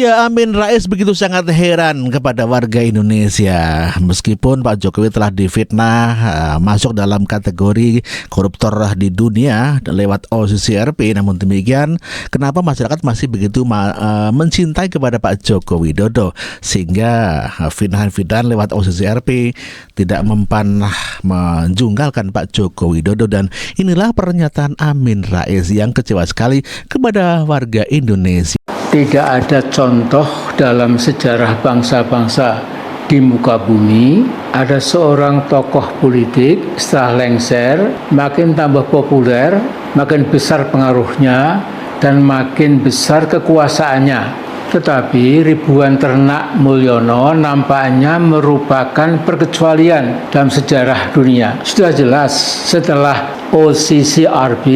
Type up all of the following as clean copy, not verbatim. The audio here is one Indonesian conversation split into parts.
Ya, Amin Rais begitu sangat heran kepada warga Indonesia. Meskipun Pak Jokowi telah difitnah masuk dalam kategori koruptor di dunia lewat OCCRP, namun demikian kenapa masyarakat masih begitu mencintai kepada Pak Joko Widodo, sehingga fitnah-fitnah lewat OCCRP tidak mempan menjungkalkan Pak Joko Widodo. Dan inilah pernyataan Amin Rais yang kecewa sekali kepada warga Indonesia. Tidak ada contoh dalam sejarah bangsa-bangsa di muka bumi ada seorang tokoh politik setelah lengser makin tambah populer, makin besar pengaruhnya dan makin besar kekuasaannya. Tetapi ribuan ternak Mulyono nampaknya merupakan perkecualian dalam sejarah dunia. Sudah jelas setelah OCCRP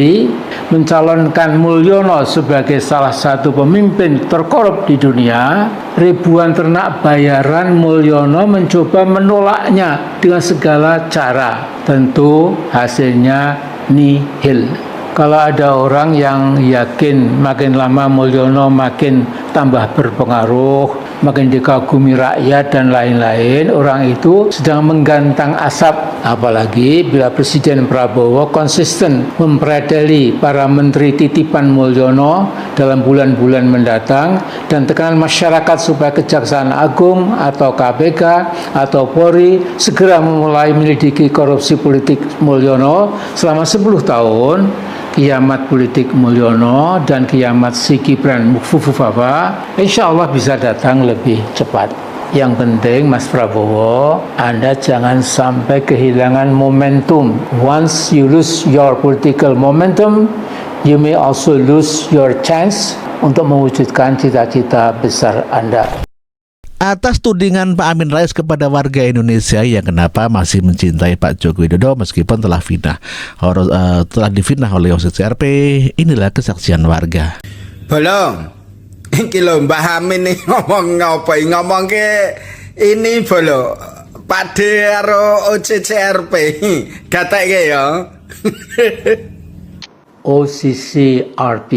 mencalonkan Mulyono sebagai salah satu pemimpin terkorup di dunia, ribuan ternak bayaran Mulyono mencoba menolaknya dengan segala cara. Tentu hasilnya nihil. Kalau ada orang yang yakin makin lama Mulyono makin tambah berpengaruh, makin dikagumi rakyat dan lain-lain, orang itu sedang menggantang asap. Apalagi bila Presiden Prabowo konsisten mempredeli para menteri titipan Mulyono dalam bulan-bulan mendatang dan tekanan masyarakat supaya Kejaksaan Agung atau KPK atau Polri segera memulai menyelidiki korupsi politik Mulyono selama 10 tahun. Kiamat politik Mulyono dan kiamat si Gibran Mukfufufafa insya Allah bisa datang lebih cepat. Yang penting Mas Prabowo, Anda jangan sampai kehilangan momentum. Once you lose your political momentum, you may also lose your chance untuk mewujudkan cita-cita besar Anda. Atas tudingan Pak Amin Rais kepada warga Indonesia yang kenapa masih mencintai Pak Joko Widodo meskipun telah difitnah oleh OCCRP, inilah kesaksian warga. Belum, iki lho Mbah Amin nih ngomong ke ini belum Pak D karo OCCRP gatek ya. OCCRP,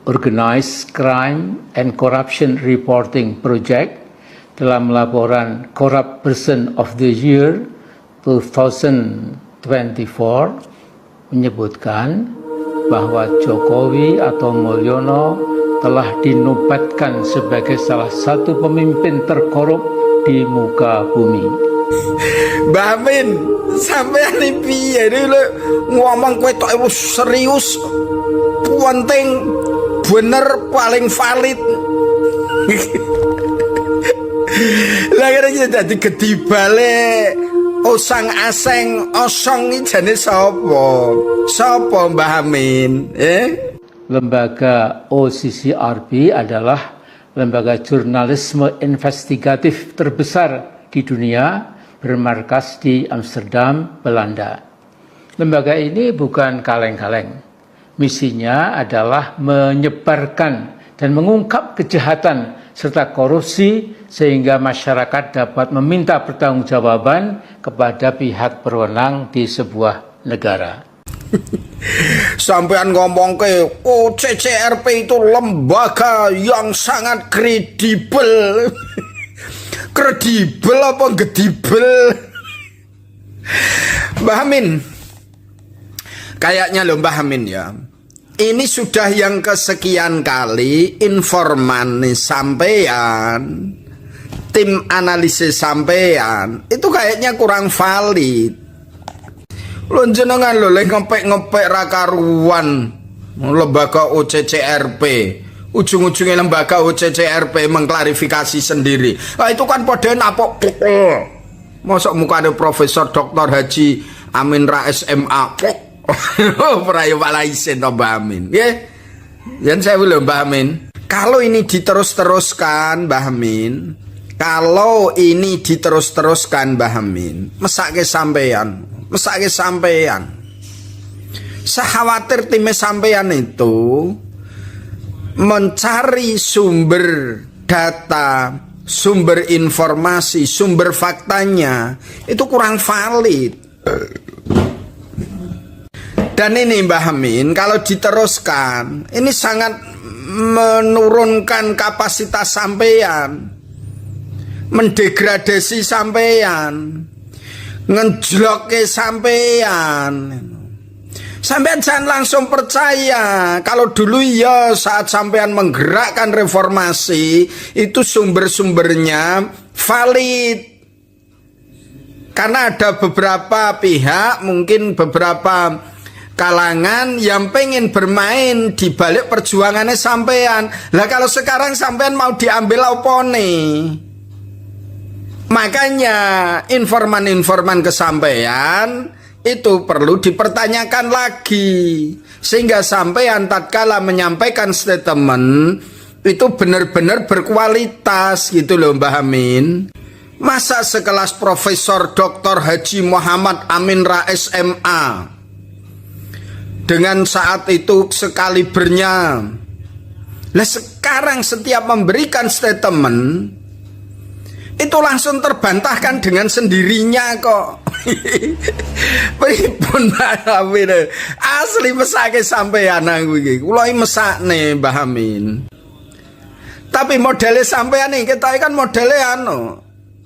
Organized Crime and Corruption Reporting Project, dalam laporan Corrupt Person of the Year 2024 menyebutkan bahwa Jokowi atau Mulyono telah dinobatkan sebagai salah satu pemimpin terkorup di muka bumi. Mbak Amin, sampean iki piye ngomong kowe tok serius, penting bener paling valid. Lah kira dadi gedibale osang aseng osong iki jane sapa? Sapa Mbah Amin? Lembaga OCCRP adalah lembaga jurnalisme investigatif terbesar di dunia, bermarkas di Amsterdam, Belanda. Lembaga ini bukan kaleng-kaleng. Misinya adalah menyebarkan dan mengungkap kejahatan serta korupsi sehingga masyarakat dapat meminta pertanggungjawaban kepada pihak berwenang di sebuah negara. Sampean ngomong ke OCCRP itu lembaga yang sangat kredibel. Kredibel apa gedibel? Mbah Amin, kayaknya loh Mbah Amin ya, ini sudah yang kesekian kali informan sampean, tim analisis sampean itu kayaknya kurang valid. Lo jenengan lo ngepek-ngepek rakaruan lembaga OCCRP, ujung-ujungnya lembaga OCCRP mengklarifikasi sendiri. Nah, itu kan pada napok mosok mukanya Profesor Dr. Haji Amin Rais MA Perayu Pak Laisen atau Mbah Amin ya. Yang saya bilang Mbah Amin, kalau ini diterus-teruskan Mbah Amin, kalau ini diterus-teruskan Mbah Amin, mesake sampean. Saya khawatir tim sampean itu mencari sumber data, sumber informasi, sumber faktanya itu kurang valid. Dan ini Mbah Amin kalau diteruskan ini sangat menurunkan kapasitas sampean, mendegradasi sampean, ngejloke sampean. Sampean jangan langsung percaya. Kalau dulu ya saat sampean menggerakkan reformasi itu sumber-sumbernya valid. Karena ada beberapa pihak, mungkin beberapa kalangan yang pengen bermain di balik perjuangannya sampean. Lah kalau sekarang sampean mau diambil opone. Makanya informan-informan kesampean itu perlu dipertanyakan lagi, sehingga sampean tatkala menyampaikan statement itu benar-benar berkualitas gitu loh Mbah Amin. Masa sekelas Profesor Dr. Haji Muhammad Amin Rais MA dengan saat itu sekalibernya, lah sekarang setiap memberikan statement itu langsung terbantahkan dengan sendirinya kok. Pripun Mbah Amin? Asli mesake sampean aku iki. Kula mesakne Mbah Amin. Tapi modele sampean iki kita kan modele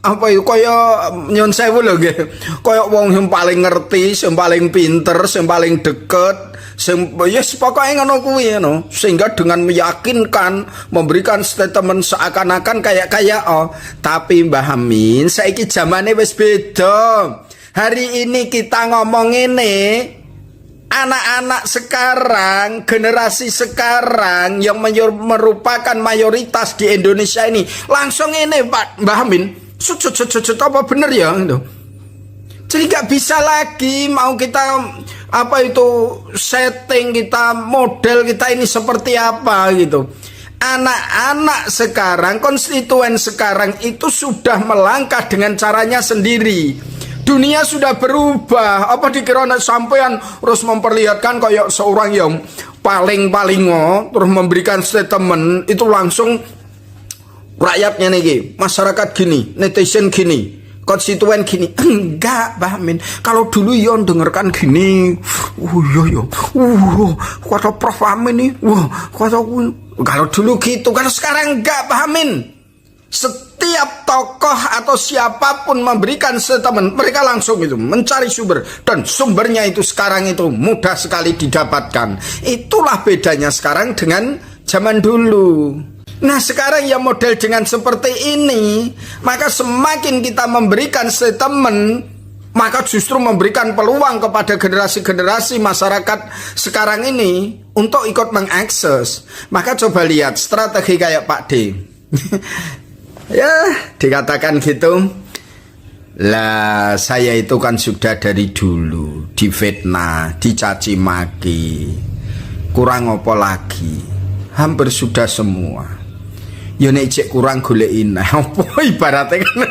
apa itu kaya nyun sewu lho nggih. Kaya wong yang paling ngerti, sing paling pinter, sing paling deket, sing yes pokoke ngono kuwi sehingga dengan meyakinkan memberikan statement seakan-akan kayak tapi Mbah Amin saiki zamane wis beda. Hari ini kita ngomong ini anak-anak sekarang, generasi sekarang yang merupakan mayoritas di Indonesia ini langsung ini Pak Mbah Amin apa bener ya gitu. Jadi gak bisa lagi mau kita apa itu setting kita, model kita ini seperti apa gitu. Anak-anak sekarang, konstituen sekarang itu sudah melangkah dengan caranya sendiri. Dunia sudah berubah. Apa dikira sampean terus memperlihatkan kayak seorang yang paling terus memberikan statement itu langsung rakyatnya nih, masyarakat gini, netizen gini, konstituen gini. Enggak Mbah Amin. Kalau dulu yon dengarkan gini, kata Prof Amin nih, kalau dulu gitu, kalau sekarang enggak Mbah Amin. Setiap tokoh atau siapapun memberikan statement, mereka langsung itu mencari sumber, dan sumbernya itu sekarang itu mudah sekali didapatkan. Itulah bedanya sekarang dengan zaman dulu. Nah sekarang ya model dengan seperti ini, maka semakin kita memberikan statement, maka justru memberikan peluang kepada generasi-generasi masyarakat sekarang ini untuk ikut mengakses. Maka coba lihat strategi kayak Pak D. Ya dikatakan gitu. Lah saya itu kan sudah dari dulu difitnah, dicaci maki, kurang apa lagi, hampir sudah semua. Ya nek cek kurang golekin apa ibaratnya kan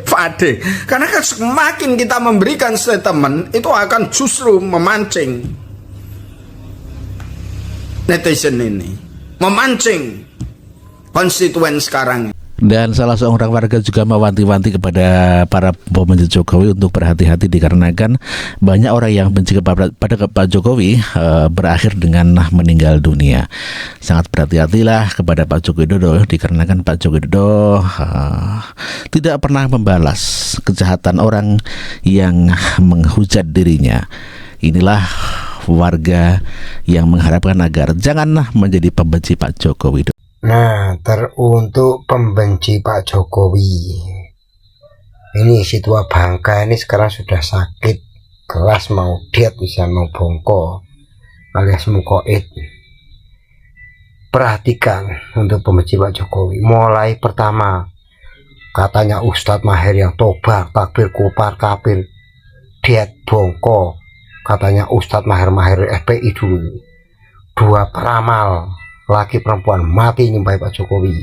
Pak D. Karena kan semakin kita memberikan statement itu akan justru memancing netizen ini, memancing konstituen sekarang. Dan salah seorang warga juga mewanti-wanti kepada para pembenci Jokowi untuk berhati-hati dikarenakan banyak orang yang benci pada Pak Jokowi berakhir dengan meninggal dunia. Sangat berhati-hatilah kepada Pak Joko Widodo dikarenakan Pak Joko Widodo tidak pernah membalas kejahatan orang yang menghujat dirinya. Inilah warga yang mengharapkan agar janganlah menjadi pembenci Pak Joko Widodo. Nah, teruntuk pembenci Pak Jokowi, ini si tua bangka ini sekarang sudah sakit keras, mau diet, bisa mau bongko alias mukoid. Perhatikan untuk pembenci Pak Jokowi. Mulai pertama katanya Ustadz Maher yang tobat, takbir, kupar, kafir, diet, bongko. Katanya Ustadz Maher FPI dulu. Dua peramal laki perempuan mati nyembah Pak Jokowi.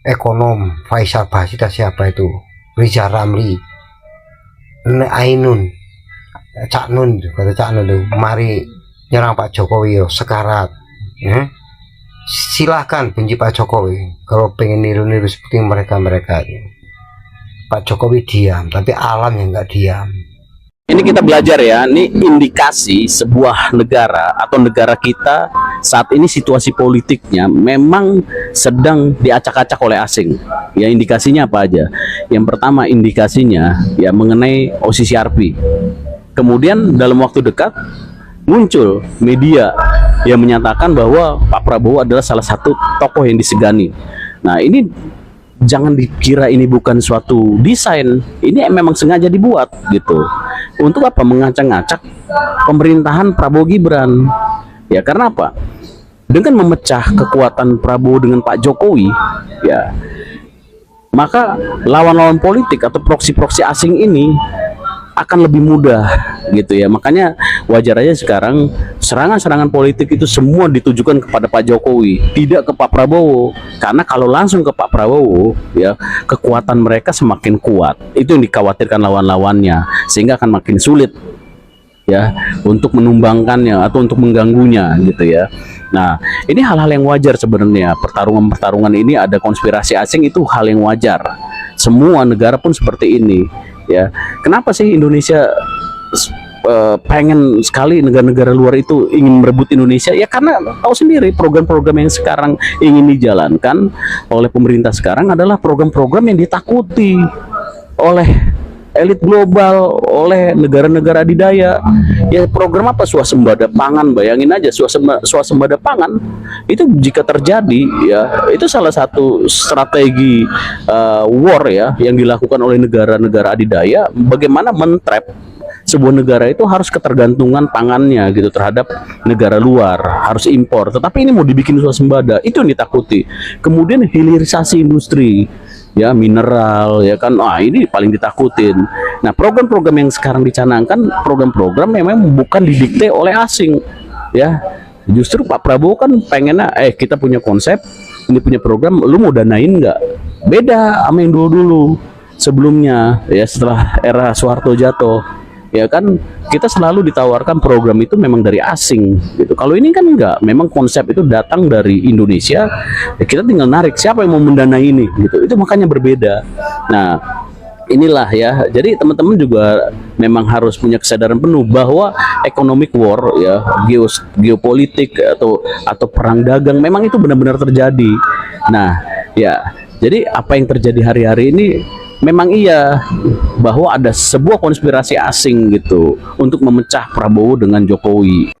Ekonom Faisal Basita, siapa itu, Riza Ramli, Ainun, Cak Nun, kata Cak Nun itu mari nyerang Pak Jokowi sekarat. Silahkan benci Pak Jokowi kalau pengen niru-niru seperti mereka. Pak Jokowi diam, tapi alam yang nggak diam. Ini kita belajar ya, ini indikasi sebuah negara atau negara kita saat ini situasi politiknya memang sedang diacak-acak oleh asing. Ya, indikasinya apa aja? Yang pertama indikasinya ya mengenai OCCRP. Kemudian dalam waktu dekat muncul media yang menyatakan bahwa Pak Prabowo adalah salah satu tokoh yang disegani. Nah, ini jangan dikira ini bukan suatu desain, ini memang sengaja dibuat gitu. Untuk apa? Mengacak-ngacak pemerintahan Prabowo Gibran. Ya karena apa? Dengan memecah kekuatan Prabowo dengan Pak Jokowi, ya maka lawan-lawan politik atau proksi-proksi asing ini akan lebih mudah gitu ya. Makanya wajar aja sekarang serangan-serangan politik itu semua ditujukan kepada Pak Jokowi, tidak ke Pak Prabowo. Karena kalau langsung ke Pak Prabowo ya kekuatan mereka semakin kuat. Itu yang dikhawatirkan lawan-lawannya, sehingga akan makin sulit ya untuk menumbangkannya atau untuk mengganggunya gitu ya. Nah, ini hal-hal yang wajar sebenarnya. Pertarungan-pertarungan ini ada konspirasi asing, itu hal yang wajar. Semua negara pun seperti ini. Ya, kenapa sih Indonesia pengen sekali negara-negara luar itu ingin merebut Indonesia? Ya karena tahu sendiri program-program yang sekarang ingin dijalankan oleh pemerintah sekarang adalah program-program yang ditakuti oleh elit global, oleh negara-negara adidaya. Ya program apa? Swasembada pangan. Bayangin aja swasembada pangan itu jika terjadi ya itu salah satu strategi war ya yang dilakukan oleh negara-negara adidaya, bagaimana men-trap sebuah negara itu harus ketergantungan pangannya gitu terhadap negara luar, harus impor. Tetapi ini mau dibikin swasembada, itu yang ditakuti. Kemudian hilirisasi industri ya, mineral ya kan, ini paling ditakutin. Nah, program-program yang sekarang dicanangkan program-program yang memang bukan didikte oleh asing ya. Justru Pak Prabowo kan pengennya kita punya konsep, ini punya program, lu mau danain nggak? Beda sama yang dulu-dulu sebelumnya ya, setelah era Soeharto jatuh ya kan, kita selalu ditawarkan program itu memang dari asing gitu. Kalau ini kan enggak, memang konsep itu datang dari Indonesia, ya kita tinggal narik siapa yang mau mendanai ini gitu. Itu makanya berbeda. Nah, inilah ya. Jadi teman-teman juga memang harus punya kesadaran penuh bahwa economic war ya, geopolitik atau perang dagang memang itu benar-benar terjadi. Nah, ya. Jadi apa yang terjadi hari-hari ini memang iya bahwa ada sebuah konspirasi asing gitu untuk memecah Prabowo dengan Jokowi.